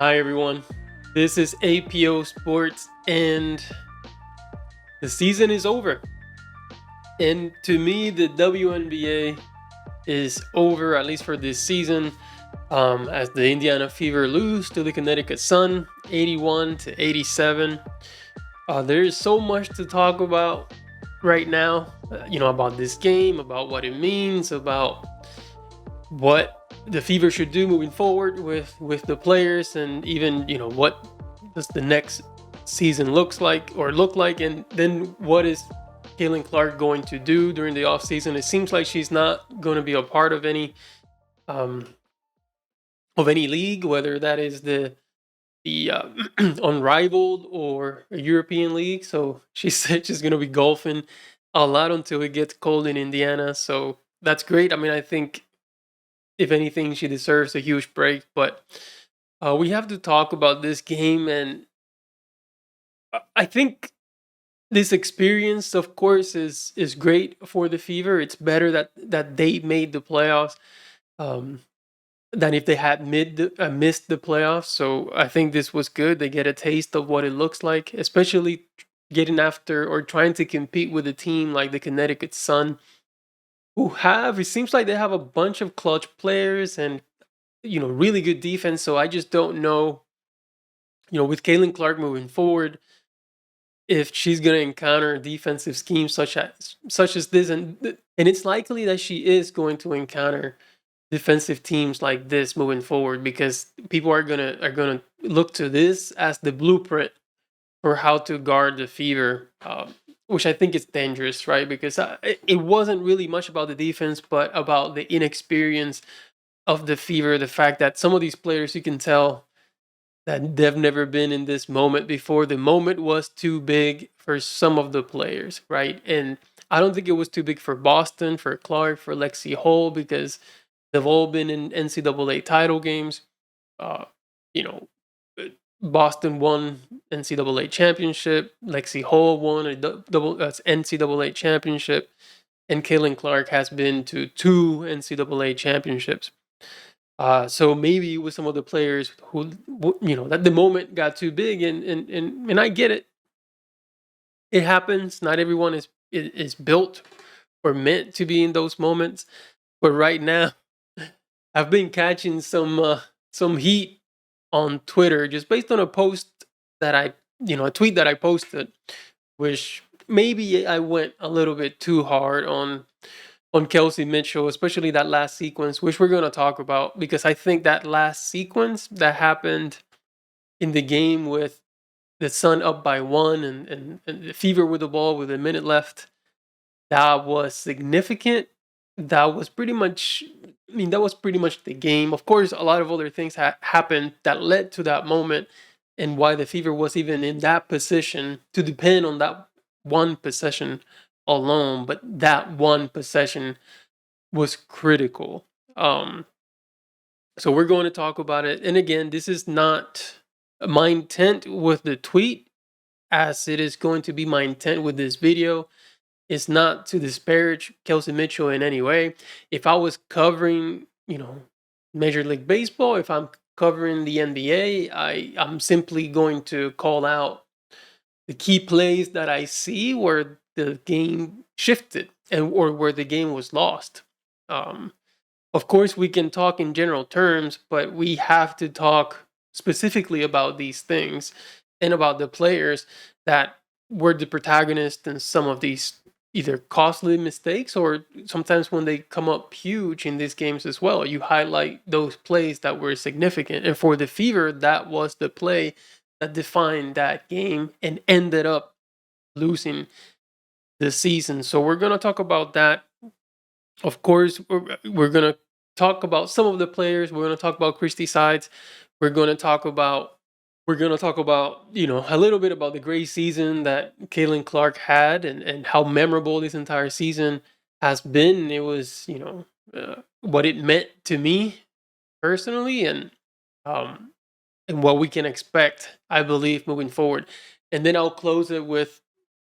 Hi everyone, this is APO Sports and the season is over. And to me, the WNBA is over, at least for this season, as the Indiana Fever lose to the Connecticut Sun 81-87. There's so much to talk about right now, about this game, about what it means, about what the Fever should do moving forward with the players, and even what does the next season look like, and then what is Caitlin Clark going to do during the offseason. It seems like she's not going to be a part um, of any league, whether that is the unrivaled or a European league. So she said she's going to be golfing a lot until it gets cold in Indiana. So that's great. I mean, I think if anything, she deserves a huge break. But we have to talk about this game, and I think this experience, of course, is great for the Fever. It's better that they made the playoffs um, than if they had missed the playoffs. So I think this was good. They get a taste of what it looks like, especially getting after or trying to compete with a team like the Connecticut Sun, who have it seems like they have a bunch of clutch players and really good defense. So I just don't know, with Caitlin Clark moving forward, if she's going to encounter defensive schemes such as this, and it's likely that she is going to encounter defensive teams like this moving forward, because people are gonna look to this as the blueprint for how to guard the Fever, which I think is dangerous, right? Because it wasn't really much about the defense, but about the inexperience of the Fever. The fact that some of these players, you can tell that they've never been in this moment before. The moment was too big for some of the players, right? And I don't think it was too big for Boston, for Clark, for Lexi Hall, because they've all been in NCAA title games. Uh, you know, Boston won NCAA championship. Lexi Hall won a double NCAA championship, and Caitlin Clark has been to two NCAA championships. So maybe with some of the players who, that the moment got too big, and I get it. It happens. Not everyone is built or meant to be in those moments. But right now, I've been catching some heat on Twitter just based on a post that a tweet that I posted, which maybe I went a little bit too hard on Kelsey Mitchell, especially that last sequence, which we're going to talk about, because I think that last sequence that happened in the game with the Sun up by one, and the Fever with the ball with a minute left, that was significant. That was pretty much, that was pretty much the game. Of course, a lot of other things happened that led to that moment, and why the Fever was even in that position to depend on that one possession alone. But that one possession was critical. So we're going to talk about it. And again, this is not my intent with the tweet, as it is going to be my intent with this video. It's not to disparage Kelsey Mitchell in any way. If I was covering, Major League Baseball, if I'm covering the NBA, I'm simply going to call out the key plays that I see where the game shifted or where the game was lost. Of course, we can talk in general terms, but we have to talk specifically about these things and about the players that were the protagonists in some of these either costly mistakes, or sometimes when they come up huge in these games as well. You highlight those plays that were significant. And for the Fever, that was the play that defined that game and ended up losing the season. So we're going to talk about that. Of course, we're going to talk about some of the players. We're going to talk about Christy Sides. We're going to talk about a little bit about the great season that Caitlin Clark had, and how memorable this entire season has been. It was, what it meant to me personally, um, and what we can expect, I believe, moving forward. And then I'll close it with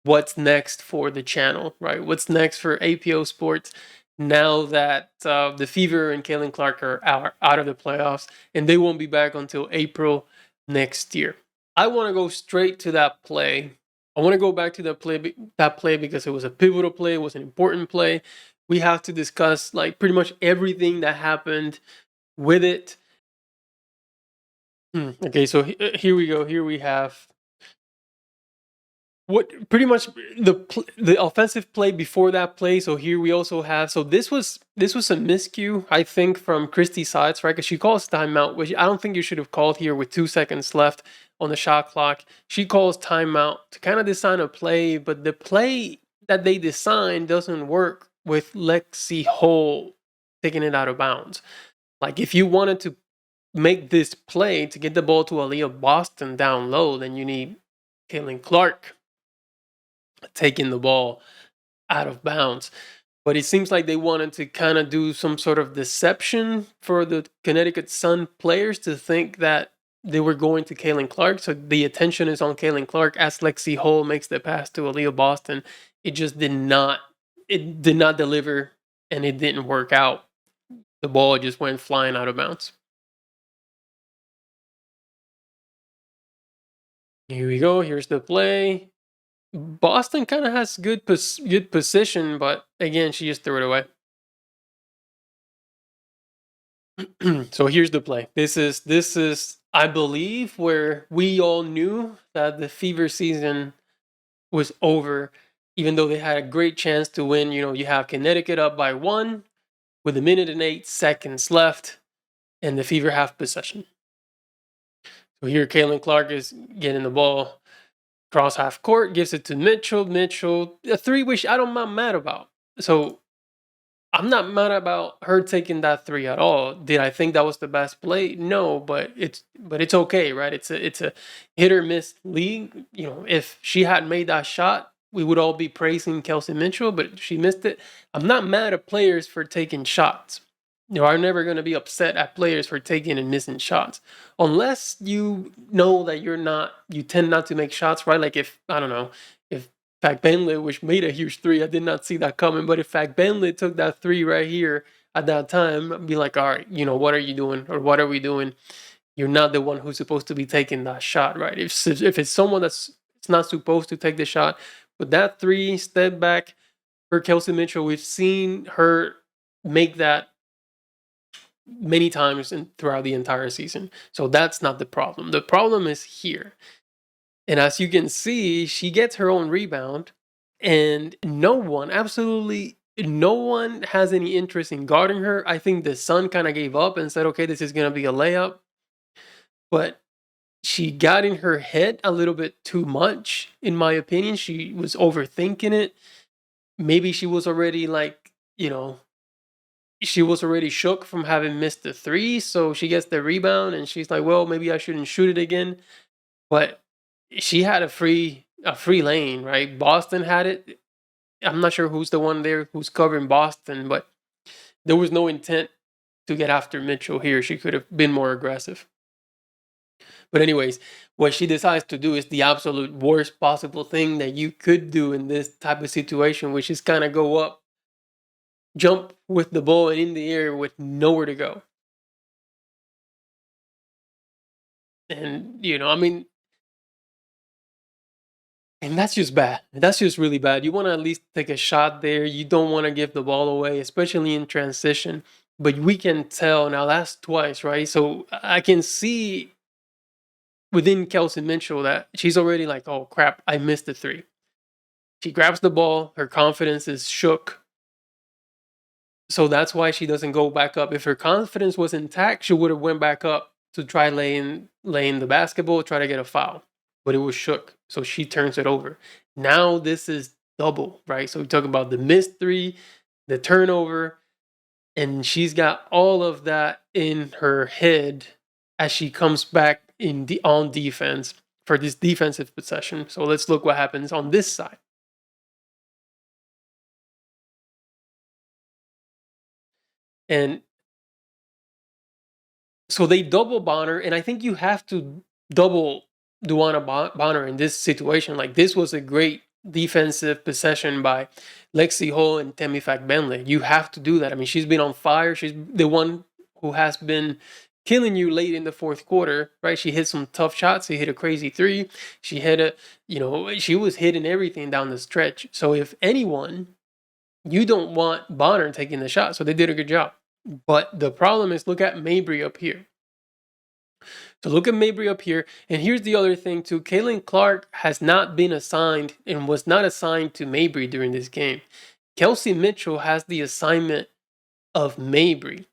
what's next for the channel, right? What's next for APO Sports now that the Fever and Caitlin Clark are out of the playoffs, and they won't be back until April next year. I want to go straight to that play. I want to go back to that play because it was a pivotal play, it was an important play. We have to discuss like pretty much everything that happened with it. Okay, so here we go. Here we have what pretty much the offensive play before that play. So here we also have, so this was a miscue, I think, from Christy Sides, right? Because she calls timeout, which I don't think you should have called here with 2 seconds left on the shot clock. She calls timeout to kind of design a play, but the play that they design doesn't work with Lexi Hole taking it out of bounds. Like if you wanted to make this play to get the ball to Aaliyah Boston down low, then you need Caitlin Clark taking the ball out of bounds. But it seems like they wanted to kind of do some sort of deception for the Connecticut Sun players to think that they were going to Caitlin Clark. So the attention is on Caitlin Clark as Lexi Hole makes the pass to Aaliyah Boston. It just did not deliver, and it didn't work out. The ball just went flying out of bounds. Here we go. Here's the play. Boston kind of has good position, but again, she just threw it away. So here's the play. This is I believe where we all knew that the Fever season was over, even though they had a great chance to win. You know, you have Connecticut up by 1 with 1:08 left, and the Fever have possession. So here, Caitlin Clark is getting the ball cross half court, gives it to Mitchell. Mitchell, a three, which I'm not mad about. So I'm not mad about her taking that three at all. Did I think that was the best play? No, but it's okay, right? It's a hit or miss league. You know, if she hadn't made that shot, we would all be praising Kelsey Mitchell, but she missed it. I'm not mad at players for taking shots. You know, I'm never going to be upset at players for taking and missing shots, unless you know that you tend not to make shots, right? Like if, I don't know, if Fact Bentley, which made a huge three, I did not see that coming, but if Fact Bentley took that three right here at that time, I'd be like, all right, you know, what are you doing? Or what are we doing? You're not the one who's supposed to be taking that shot, right? If it's someone that's it's not supposed to take the shot, but that three step back for Kelsey Mitchell, we've seen her make that many times throughout the entire season. So that's not the problem. The problem is here. And as you can see, she gets her own rebound, and no one, absolutely no one, has any interest in guarding her. I think the Sun kind of gave up and said, okay, this is going to be a layup. But she got in her head a little bit too much, in my opinion. She was overthinking it. Maybe she was already like, you know, she was already shook from having missed the three, so she gets the rebound and she's like, well, maybe I shouldn't shoot it again. But she had a free lane, right? Boston had it. I'm not sure who's the one there who's covering Boston, but there was no intent to get after Mitchell here. She could have been more aggressive. But anyways, what she decides to do is the absolute worst possible thing that you could do in this type of situation, which is kind of go up, jump with the ball and in the air with nowhere to go. And, you know, I mean, and that's just bad. That's just really bad. You want to at least take a shot there. You don't want to give the ball away, especially in transition. But we can tell now that's twice, right? So I can see within Kelsey Mitchell that she's already like, oh crap, I missed the three. She grabs the ball, her confidence is shook. So that's why she doesn't go back up. If her confidence was intact, she would have went back up to try laying the basketball, try to get a foul. But it was shook. So she turns it over. Now this is double, right? So we talk about the missed three, the turnover, and she's got all of that in her head as she comes back on defense for this defensive possession. So let's look what happens on this side. And so they double Bonner, and I think you have to double Duana Bonner in this situation. Like, this was a great defensive possession by Lexi Hole and Temi Fack Bentley. You have to do that. I mean, she's been on fire. She's the one who has been killing you late in the fourth quarter, right? She hit some tough shots. She hit a crazy three. She hit she was hitting everything down the stretch. So if anyone, you don't want Bonner taking the shot. So they did a good job. But the problem is, look at Mabry up here. So look at Mabry up here. And here's the other thing too. Caitlin Clark has not been assigned and was not assigned to Mabry during this game. Kelsey Mitchell has the assignment of Mabry.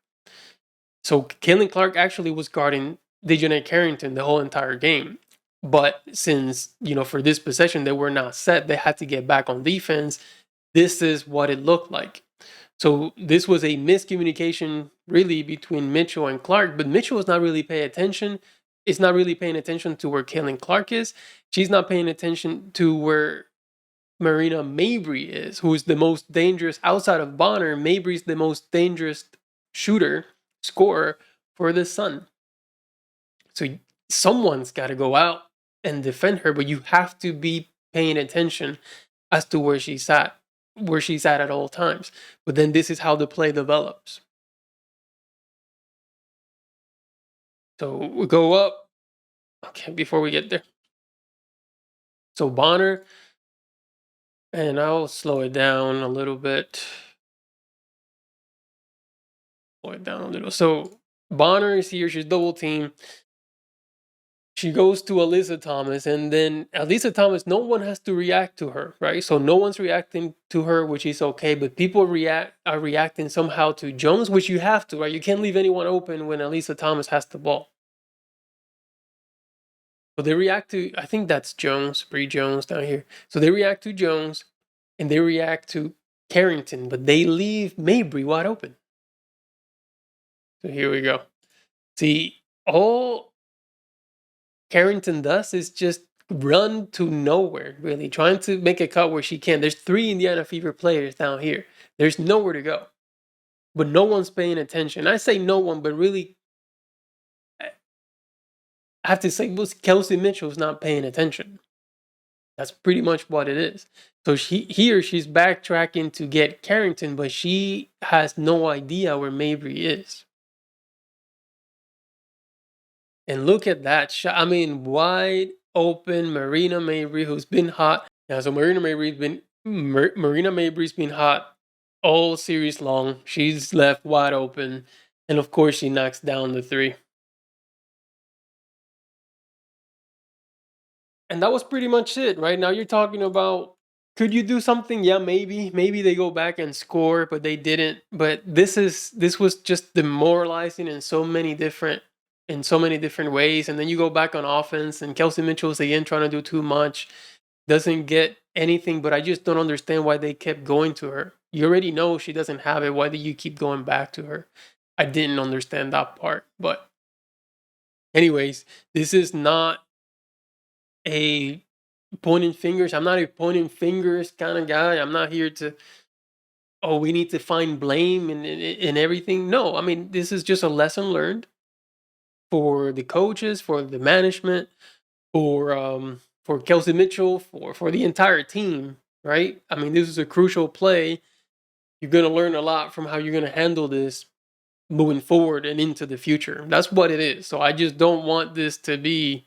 So Caitlin Clark actually was guarding Dejanay Carrington the whole entire game. But since, for this possession, they were not set, they had to get back on defense. This is what it looked like. So this was a miscommunication really between Mitchell and Clark, but Mitchell is not really paying attention. It's not really paying attention to where Caitlin Clark is. She's not paying attention to where Marina Mabry is, who is the most dangerous outside of Bonner. Mabry's the most dangerous shooter, scorer for the Sun. So someone's got to go out and defend her, but you have to be paying attention as to where she's at at all times. But then this is how the play develops. So we go up. Okay, before we get there. So Bonner, and I'll slow it down a little bit. Slow it down a little. So Bonner is here. She's double team. She goes to Alyssa Thomas, and then Alyssa Thomas, no one has to react to her, right? So no one's reacting to her, which is okay, but people are reacting somehow to Jones, which you have to, right? You can't leave anyone open when Alyssa Thomas has the ball. So they react to, I think that's Jones, Bree Jones down here. So they react to Jones, and they react to Carrington, but they leave Mabry wide open. So here we go. See, all Carrington does is just run to nowhere, really, trying to make a cut where she can. There's 3 Indiana Fever players down here. There's nowhere to go. But no one's paying attention. I say no one, but really, I have to say, Kelsey Mitchell's not paying attention. That's pretty much what it is. So she's backtracking to get Carrington, but she has no idea where Mabry is. And look at that shot. I mean, wide open Marina Mabry, who's been hot. Yeah, so Marina Mabry's been hot all series long. She's left wide open. And of course, she knocks down the 3. And that was pretty much it, right? Now you're talking about, could you do something? Yeah, maybe. Maybe they go back and score, but they didn't. But this was just demoralizing in so many different ways. And then you go back on offense, and Kelsey Mitchell's again trying to do too much, doesn't get anything. But I just don't understand why they kept going to her. You already know she doesn't have it. Why do you keep going back to her? I didn't understand that part. But anyways, this is not a pointing fingers. I'm not a pointing fingers kind of guy. I'm not here to, we need to find blame in everything. No, I mean, this is just a lesson learned for the coaches, for the management, for Kelsey Mitchell, for the entire team, right? I mean, this is a crucial play. You're going to learn a lot from how you're going to handle this moving forward and into the future. That's what it is. So I just don't want this to be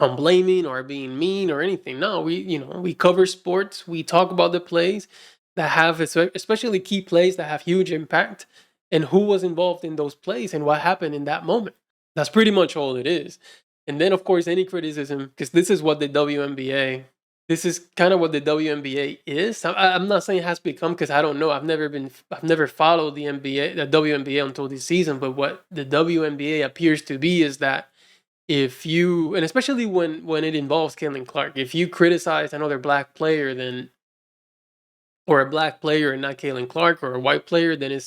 I'm blaming or being mean or anything. No, we cover sports. We talk about the plays that have, especially key plays that have huge impact, and who was involved in those plays and what happened in that moment. That's pretty much all it is. And then, of course, any criticism, because this is what the WNBA, this is kind of what the WNBA is. I'm not saying it has become, because I don't know. I've never followed the WNBA until this season. But what the WNBA appears to be is that if you, and especially when it involves Caitlin Clark, if you criticize another black player, or a black player and not Caitlin Clark, or a white player, then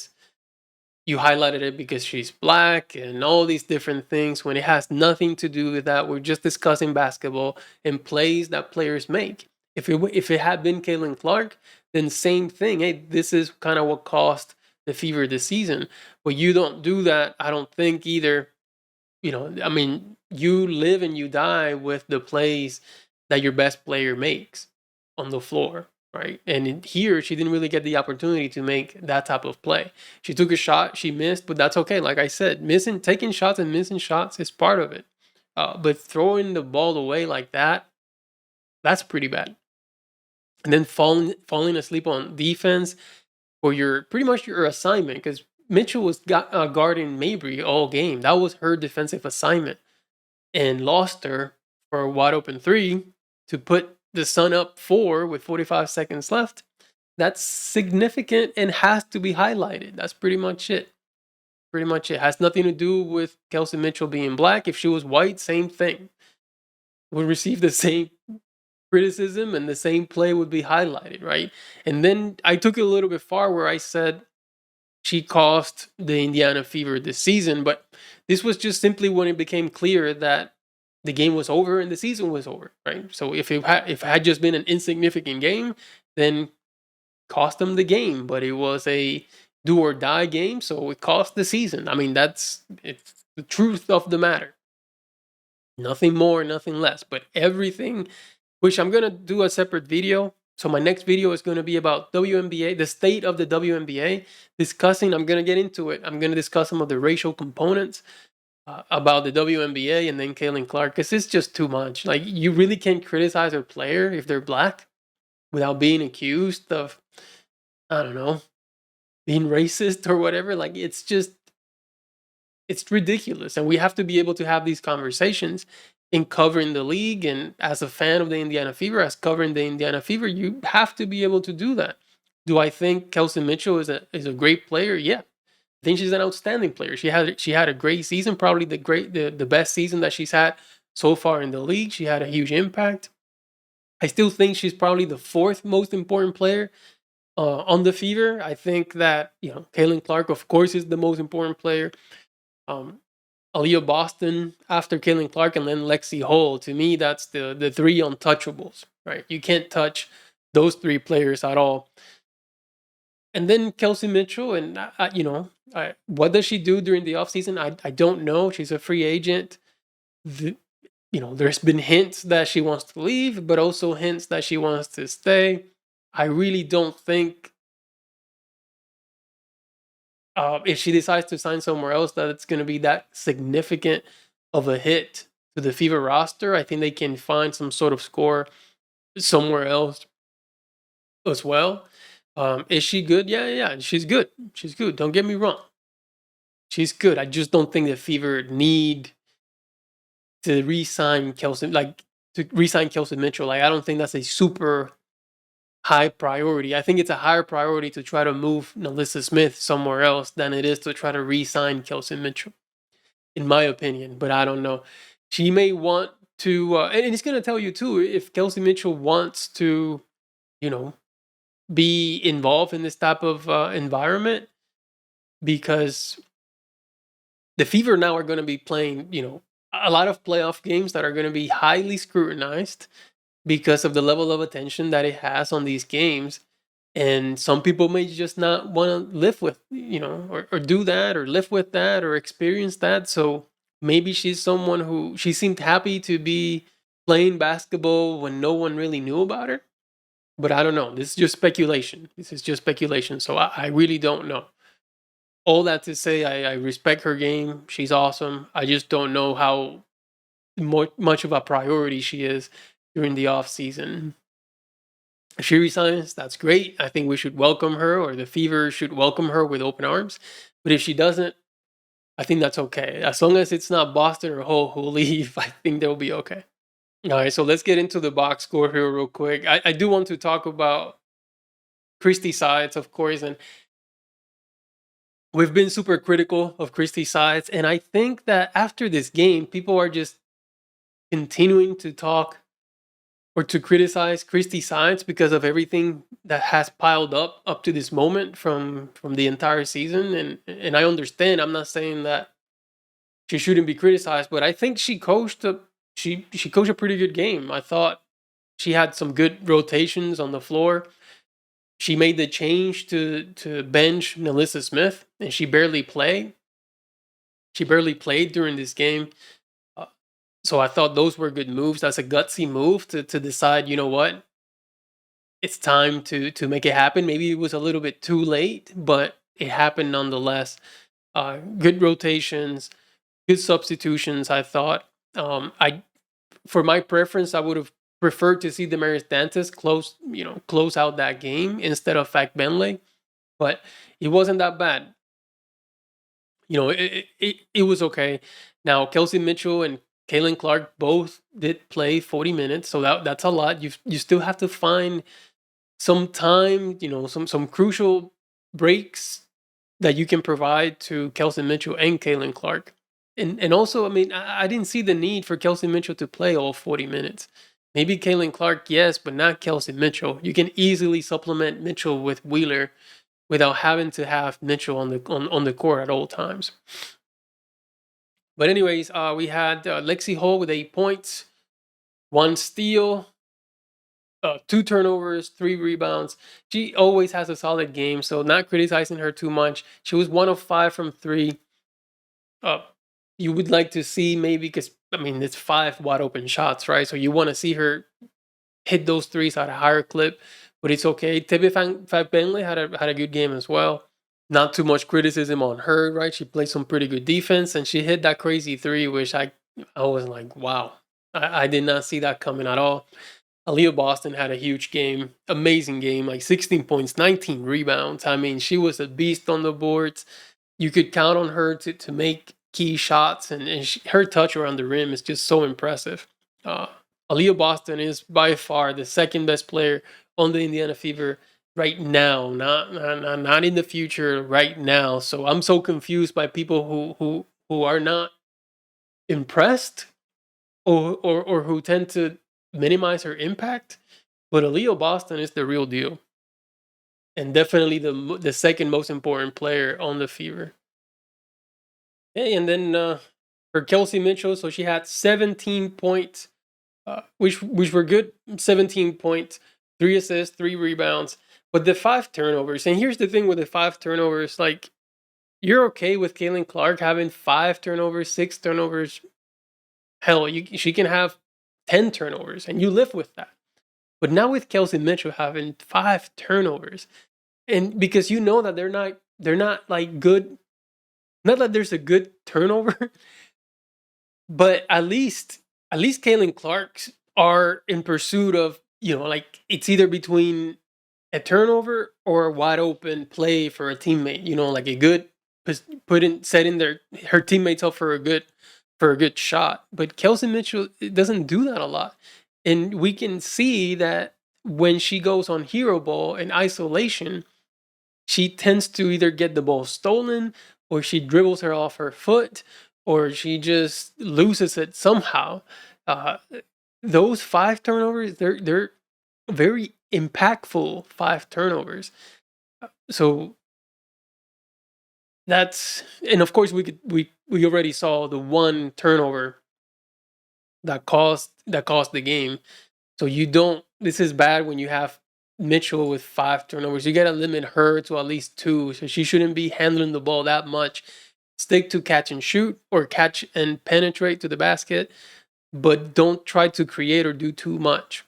you highlighted it because she's black and all these different things, when it has nothing to do with that. We're just discussing basketball and plays that players make. If it had been Caitlin Clark, then same thing. Hey, this is kind of what cost the Fever this season. But you don't do that, I don't think, either. I mean, you live and you die with the plays that your best player makes on the floor, right? And here, she didn't really get the opportunity to make that type of play. She took a shot, she missed, but that's okay. Like I said, taking shots and missing shots is part of it. But throwing the ball away like that, that's pretty bad. And then falling asleep on defense for your pretty much your assignment, because Mitchell was guarding Mabry all game. That was her defensive assignment, and lost her for a wide open three to put the Sun up 4 with 45 seconds left. That's significant and has to be highlighted. That's pretty much it. Pretty much it. Has nothing to do with Kelsey Mitchell being black. If she was white, same thing. Would receive the same criticism and the same play would be highlighted, right? And then I took it a little bit far where I said she cost the Indiana Fever this season, but this was just simply when it became clear that the game was over and the season was over, right? So if it had just been an insignificant game, then cost them the game, but it was a do or die game, so it cost the season. I mean, it's the truth of the matter. Nothing more, nothing less, but everything, which I'm gonna do a separate video. So my next video is gonna be about WNBA, the state of the WNBA, I'm gonna get into it. I'm gonna discuss some of the racial components about the WNBA and then Caitlin Clark, because it's just too much. Like, you really can't criticize a player if they're black without being accused of, I don't know, being racist or whatever. Like, it's ridiculous, and we have to be able to have these conversations in covering the league. And as a fan of the Indiana Fever, as covering the Indiana Fever, you have to be able to do that. Do I think Kelsey Mitchell is a great player? Yeah, I think she's an outstanding player. She had a great season, probably the best season that she's had so far in the league. She had a huge impact. I still think she's probably the fourth most important player on the Fever. I think that, Caitlin Clark, of course, is the most important player. Aaliyah Boston after Caitlin Clark, and then Lexi Hall. To me, that's the three untouchables, right? You can't touch those three players at all. And then Kelsey Mitchell, and what does she do during the offseason? I don't know. She's a free agent. There's been hints that she wants to leave, but also hints that she wants to stay. I really don't think if she decides to sign somewhere else, that it's going to be that significant of a hit to the Fever roster. I think they can find some sort of score somewhere else as well. Is she good? Yeah, she's good. She's good. Don't get me wrong. She's good. I just don't think the Fever need to re-sign Kelsey, Mitchell. Like, I don't think that's a super high priority. I think it's a higher priority to try to move NaLyssa Smith somewhere else than it is to try to re-sign Kelsey Mitchell, in my opinion. But I don't know. She may want to, and it's going to tell you too, if Kelsey Mitchell wants to, be involved in this type of environment, because the Fever now are going to be playing, a lot of playoff games that are going to be highly scrutinized because of the level of attention that it has on these games. And some people may just not want to live with, or do that, or live with that, or experience that. So maybe she's someone who, she seemed happy to be playing basketball when no one really knew about her. But I don't know. This is just speculation. So I really don't know. All that to say, I respect her game. She's awesome. I just don't know how much of a priority she is during the off season. If she resigns, that's great. I think we should welcome her, or the Fever should welcome her with open arms. But if she doesn't, I think that's okay. As long as it's not Boston or Hull who leave, I think they'll be okay. All right, so let's get into the box score here real quick. I do want to talk about Christy Sides, of course, and we've been super critical of Christy Sides, and I think that after this game, people are just continuing to talk or to criticize Christy Sides because of everything that has piled up to this moment from the entire season. And I understand. I'm not saying that she shouldn't be criticized, but I think she coached a pretty good game. I thought she had some good rotations on the floor. She made the change to bench NaLyssa Smith, and she barely played. She barely played during this game. So I thought those were good moves. That's a gutsy move to decide, you know what? it's time to make it happen. Maybe it was a little bit too late, but it happened nonetheless. Good rotations, good substitutions. I thought. I For my preference, I would have preferred to see Demaris Dantas close out that game instead of Fak Benley, but it wasn't that bad. It was okay. Now, Kelsey Mitchell and Kaylin Clark both did play 40 minutes, so that's a lot. You still have to find some time, some crucial breaks that you can provide to Kelsey Mitchell and Kaylin Clark. And also, I mean, I didn't see the need for Kelsey Mitchell to play all 40 minutes. Maybe Kaylin Clark, yes, but not Kelsey Mitchell. You can easily supplement Mitchell with Wheeler without having to have Mitchell on the court at all times. But anyways, we had Lexi Hall with 8 points, 1 steal, 2 turnovers, 3 rebounds. She always has a solid game, so not criticizing her too much. She was 1 of 5 from 3. You would like to see maybe, because I mean it's 5 wide open shots, right? So you want to see her hit those threes at a higher clip, but it's okay. Tebe Fak Benley had a good game as well. Not too much criticism on her, right? She played some pretty good defense, and she hit that crazy 3, which I was like, wow, I did not see that coming at all. Aaliyah Boston had a huge game, amazing game, like 16 points, 19 rebounds. I mean, she was a beast on the boards. You could count on her to make key shots, and her touch around the rim is just so impressive. Aaliyah Boston is by far the second best player on the Indiana Fever right now, not in the future, right now. So I'm so confused by people who are not impressed or who tend to minimize her impact. But Aaliyah Boston is the real deal, and definitely the second most important player on the Fever. Hey, and then for Kelsey Mitchell, so she had 17 points, which were good. 17 points, 3 assists, 3 rebounds, but the 5 turnovers. And here's the thing with the 5 turnovers: like, you're okay with Kaylin Clark having 5 turnovers, 6 turnovers. Hell, she can have 10 turnovers, and you live with that. But now with Kelsey Mitchell having 5 turnovers, and because you know that they're not like good. Not that there's a good turnover, but at least Kaylin Clark's are in pursuit of, like, it's either between a turnover or a wide open play for a teammate, like a good setting her teammates up for a good shot. But Kelsey Mitchell doesn't do that a lot. And we can see that when she goes on hero ball in isolation, she tends to either get the ball stolen, or she dribbles her off her foot, or she just loses it somehow. Uh, those 5 turnovers, they're very impactful 5 turnovers. So and of course we already saw the 1 turnover that cost the game. So this is bad when you have Mitchell with 5 turnovers. You got to limit her to at least 2. So she shouldn't be handling the ball that much. Stick to catch and shoot, or catch and penetrate to the basket, but don't try to create or do too much.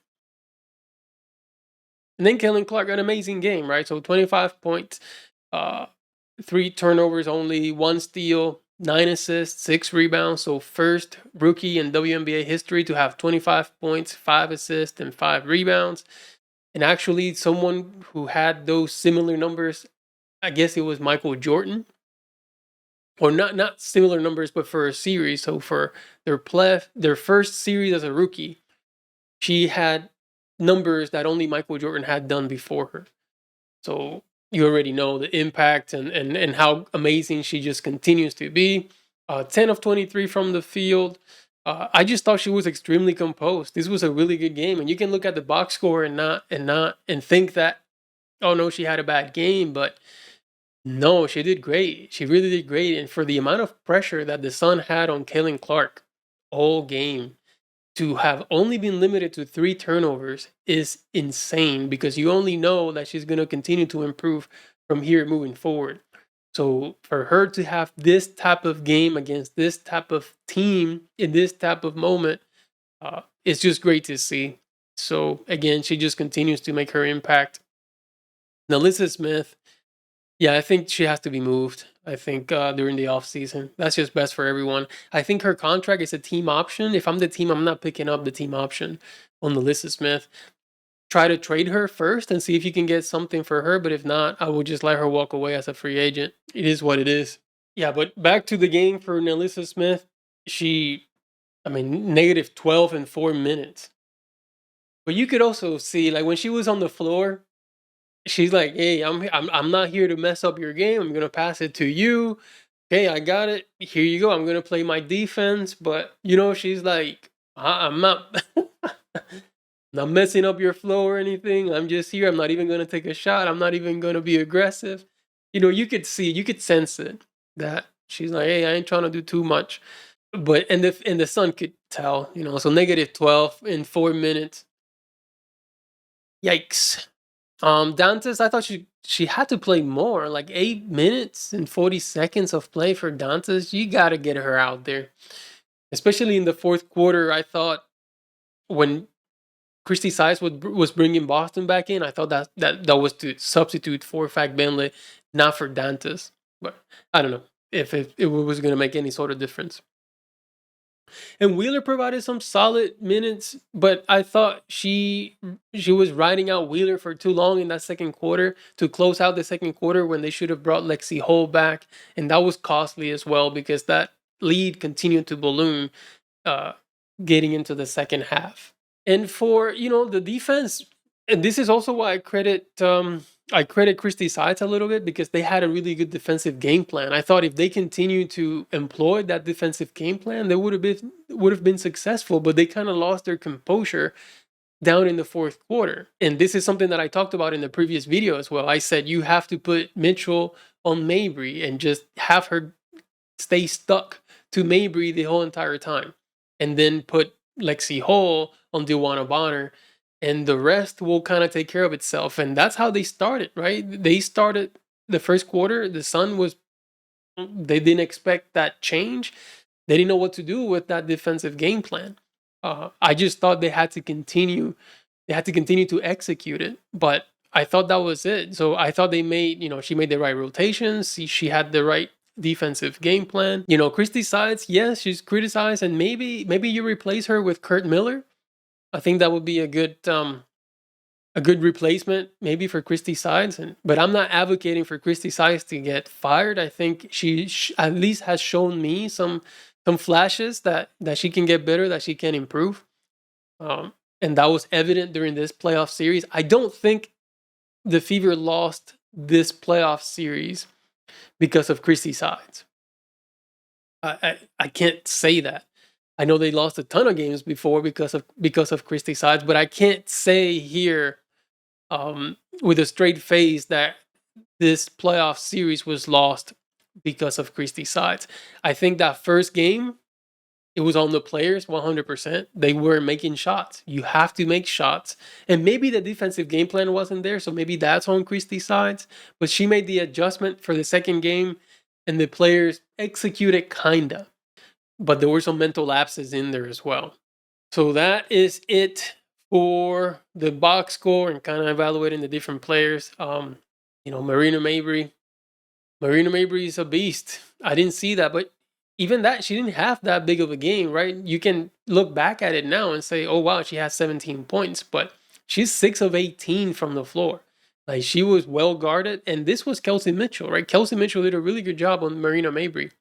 And then Kaylin Clark got an amazing game, right? So 25 points, 3 turnovers only, 1 steal, 9 assists, 6 rebounds. So first rookie in WNBA history to have 25 points, 5 assists, and 5 rebounds. And actually, someone who had those similar numbers, I guess it was Michael Jordan. Or not similar numbers, but for a series. So for their first series as a rookie, she had numbers that only Michael Jordan had done before her. So you already know the impact and how amazing she just continues to be. 10 of 23 from the field. I just thought she was extremely composed. This was a really good game, and you can look at the box score and think that, oh no, she had a bad game, but no, she did great. She really did great, and for the amount of pressure that the Sun had on Kaylin Clark all game, to have only been limited to 3 turnovers is insane, because you only know that she's going to continue to improve from here moving forward. So for her to have this type of game against this type of team in this type of moment, it's just great to see. So again, she just continues to make her impact. Nalissa Smith, yeah, I think she has to be moved. I think during the offseason. That's just best for everyone. I think her contract is a team option. If I'm the team, I'm not picking up the team option on Nalissa Smith. Try to trade her first and see if you can get something for her. But if not, I will just let her walk away as a free agent. It is what it is. Yeah, but back to the game for Nalissa Smith. She, I mean, negative 12 in 4 minutes. But you could also see, like, when she was on the floor, she's like, "Hey, I'm not here to mess up your game. I'm gonna pass it to you. Okay, I got it. Here you go. I'm gonna play my defense." But she's like, I'm not, not messing up your flow or anything. I'm just here. I'm not even gonna take a shot. I'm not even gonna be aggressive. You could sense it that she's like, "Hey, I ain't trying to do too much." But and the sun could tell. So negative 12 in 4 minutes. Yikes. Dantes, I thought she had to play more, like 8 minutes and 40 seconds of play for Dantes. You got to get her out there, especially in the fourth quarter. I thought when Christy Size was bringing Boston back in, I thought that was to substitute for Fag Benley, not for Dantes. But I don't know if it was going to make any sort of difference. And Wheeler provided some solid minutes, but I thought she was riding out Wheeler for too long in that second quarter to close out the second quarter when they should have brought Lexi Hole back, and that was costly as well because that lead continued to balloon uh, getting into the second half. And for the defense, and this is also why I credit Christie Sides a little bit because they had a really good defensive game plan. I thought if they continued to employ that defensive game plan, they would have been successful. But they kind of lost their composure down in the fourth quarter. And this is something that I talked about in the previous video as well. I said you have to put Mitchell on Mabry and just have her stay stuck to Mabry the whole entire time, and then put Lexi Hole on Dewana Bonner, and the rest will kind of take care of itself. And that's how they started, right? They started the first quarter. The Sun was, they didn't expect that change. They didn't know what to do with that defensive game plan. I just thought they had to continue. They had to continue to execute it, but I thought that was it. So I thought she made the right rotations. She had the right defensive game plan. Christy Sides, yes, she's criticized, and maybe you replace her with Kurt Miller. I think that would be a good replacement maybe for Christy Sides. But I'm not advocating for Christy Sides to get fired. I think she at least has shown me some flashes that she can get better, that she can improve. And that was evident during this playoff series. I don't think the Fever lost this playoff series because of Christy Sides. I can't say that. I know they lost a ton of games before because of Christy Sides, but I can't say here with a straight face that this playoff series was lost because of Christy Sides. I think that first game, it was on the players 100%. They weren't making shots. You have to make shots. And maybe the defensive game plan wasn't there, so maybe that's on Christy Sides. But she made the adjustment for the second game, and the players executed kinda. But there were some mental lapses in there as well. So that is it for the box score and kind of evaluating the different players. Marina Mabry. Marina Mabry is a beast. I didn't see that, but even that, she didn't have that big of a game, right? You can look back at it now and say, oh, wow, she has 17 points, but she's 6 of 18 from the floor. Like, she was well guarded, and this was Kelsey Mitchell, right? Kelsey Mitchell did a really good job on Marina Mabry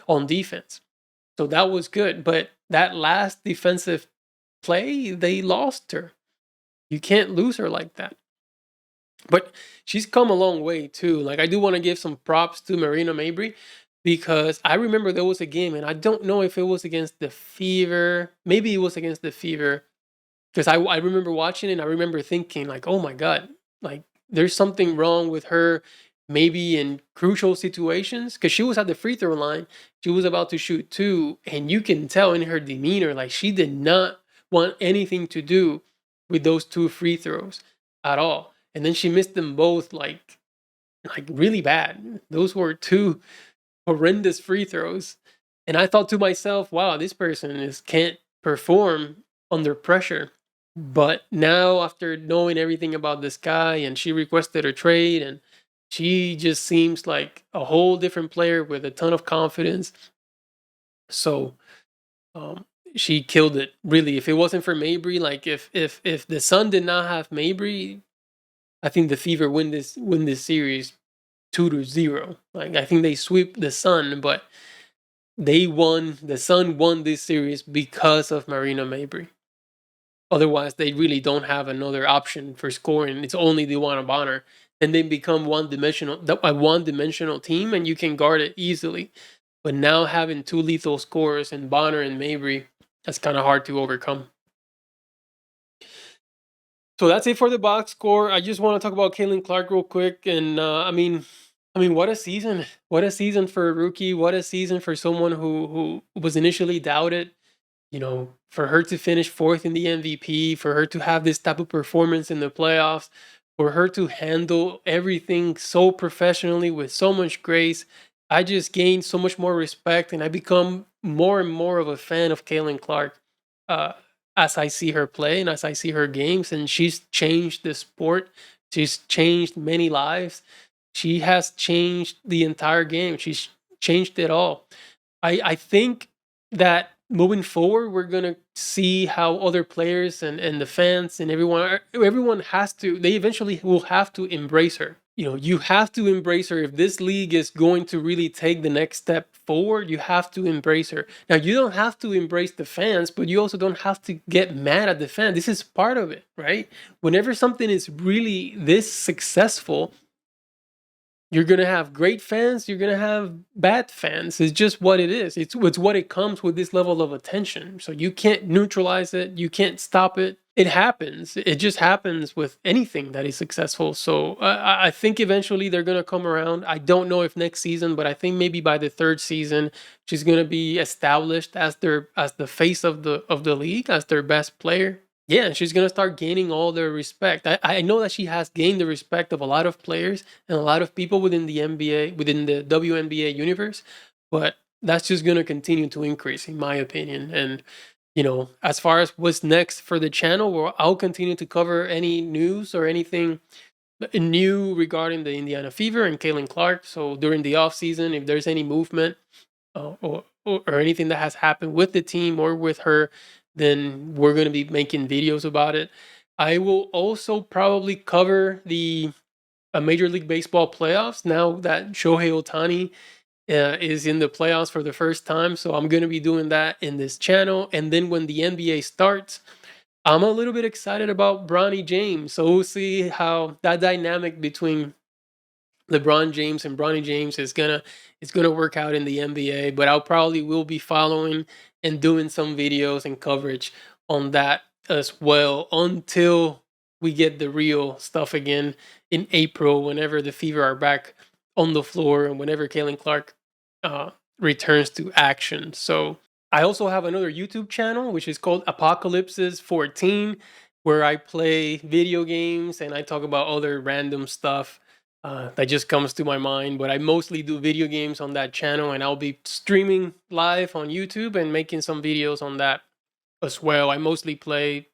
on defense. So that was good, but that last defensive play, they lost her. You can't lose her like that. But she's come a long way too. Like, I do want to give some props to Marina Mabry because I remember there was a game, and I don't know if it was against the Fever. Maybe it was against the Fever because I remember watching it and I remember thinking like, oh my God, like there's something wrong with her maybe in crucial situations because she was at the free throw line. She was about to shoot two, and you can tell in her demeanor, like she did not want anything to do with those two free throws at all. And then she missed them both like really bad. Those were two horrendous free throws. And I thought to myself, wow, this person can't perform under pressure. But now, after knowing everything about this guy, and she requested a trade, and she just seems like a whole different player with a ton of confidence. So um, she killed it. Really, if it wasn't for Mabry, like if the Sun did not have Mabry, I think the Fever win this series 2-0. Like, I think they sweep the Sun, but the Sun won this series because of Marina Mabry. Otherwise, they really don't have another option for scoring. It's only Dewana Bonner, and they become one-dimensional team, and you can guard it easily. But now having two lethal scorers in Bonner and Mabry, that's kind of hard to overcome. So that's it for the box score. I just want to talk about Caitlin Clark real quick, and what a season! What a season for a rookie! What a season for someone who was initially doubted. For her to finish fourth in the MVP, for her to have this type of performance in the playoffs, for her to handle everything so professionally with so much grace, I just gained so much more respect, and I become more and more of a fan of Caitlin Clark uh, as I see her play and as I see her games. And she's changed the sport. She's changed many lives. She has changed the entire game. She's changed it all. I think that moving forward, we're gonna see how other players and the fans and everyone they eventually will have to embrace her. You have to embrace her. If this league is going to really take the next step forward, you have to embrace her. Now, you don't have to embrace the fans, but you also don't have to get mad at the fans. This is part of it, right? Whenever something is really this successful, you're gonna have great fans, you're gonna have bad fans. It's just what it is. It's what it comes with this level of attention. So you can't neutralize it, you can't stop it. It happens. It just happens with anything that is successful. So I think eventually they're gonna come around. I don't know if next season, but I think maybe by the third season, she's gonna be established as the face of the league, as their best player. Yeah, she's gonna start gaining all their respect. I know that she has gained the respect of a lot of players and a lot of people within the NBA, within the WNBA universe, but that's just gonna continue to increase, in my opinion. And as far as what's next for the channel, I'll continue to cover any news or anything new regarding the Indiana Fever and Caitlin Clark. So during the off season, if there's any movement or anything that has happened with the team or with her, then we're going to be making videos about it. I will also probably cover the Major League Baseball playoffs now that Shohei Ohtani is in the playoffs for the first time. So I'm going to be doing that in this channel. And then when the NBA starts, I'm a little bit excited about Bronny James. So we'll see how that dynamic between LeBron James and Bronny James is gonna work out in the NBA, but I'll probably will be following and doing some videos and coverage on that as well until we get the real stuff again in April, whenever the Fever are back on the floor and whenever Caitlin Clark returns to action. So I also have another YouTube channel which is called Apocalypses 14, where I play video games and I talk about other random stuff that just comes to my mind. But I mostly do video games on that channel, and I'll be streaming live on YouTube and making some videos on that as well. I mostly play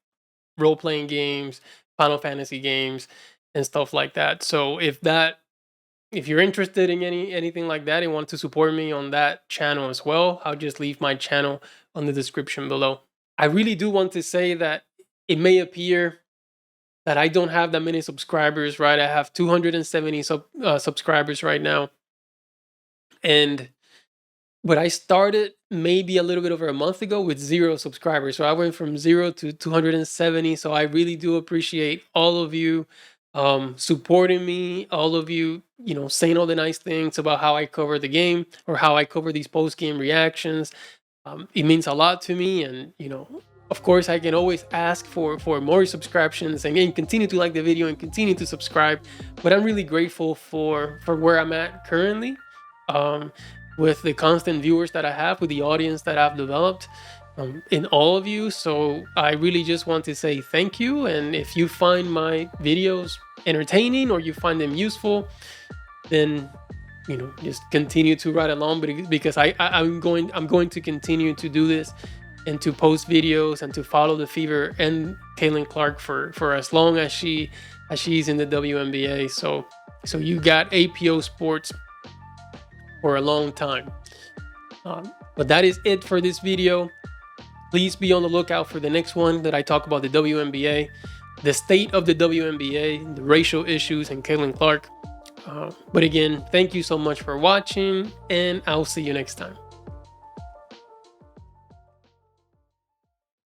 role-playing games, Final Fantasy games, and stuff like that. So if you're interested in anything like that and want to support me on that channel as well, I'll just leave my channel on the description below. I really do want to say that it may appear that I don't have that many subscribers, right? I have 270 subscribers right now. But I started maybe a little bit over a month ago with 0 subscribers. So I went from 0 to 270. So I really do appreciate all of you supporting me, all of you, saying all the nice things about how I cover the game or how I cover these post-game reactions. It means a lot to me, and of course, I can always ask for more subscriptions and continue to like the video and continue to subscribe. But I'm really grateful for where I'm at currently, with the constant viewers that I have, with the audience that I've developed, in all of you. So I really just want to say thank you. And if you find my videos entertaining or you find them useful, then just continue to ride along, because I'm going to continue to do this and to post videos and to follow the Fever and Caitlin Clark for as long as she's in the WNBA. So you got APO Sports for a long time. But that is it for this video. Please be on the lookout for the next one that I talk about the WNBA, the state of the WNBA, the racial issues, and Caitlin Clark. But again, thank you so much for watching, and I'll see you next time.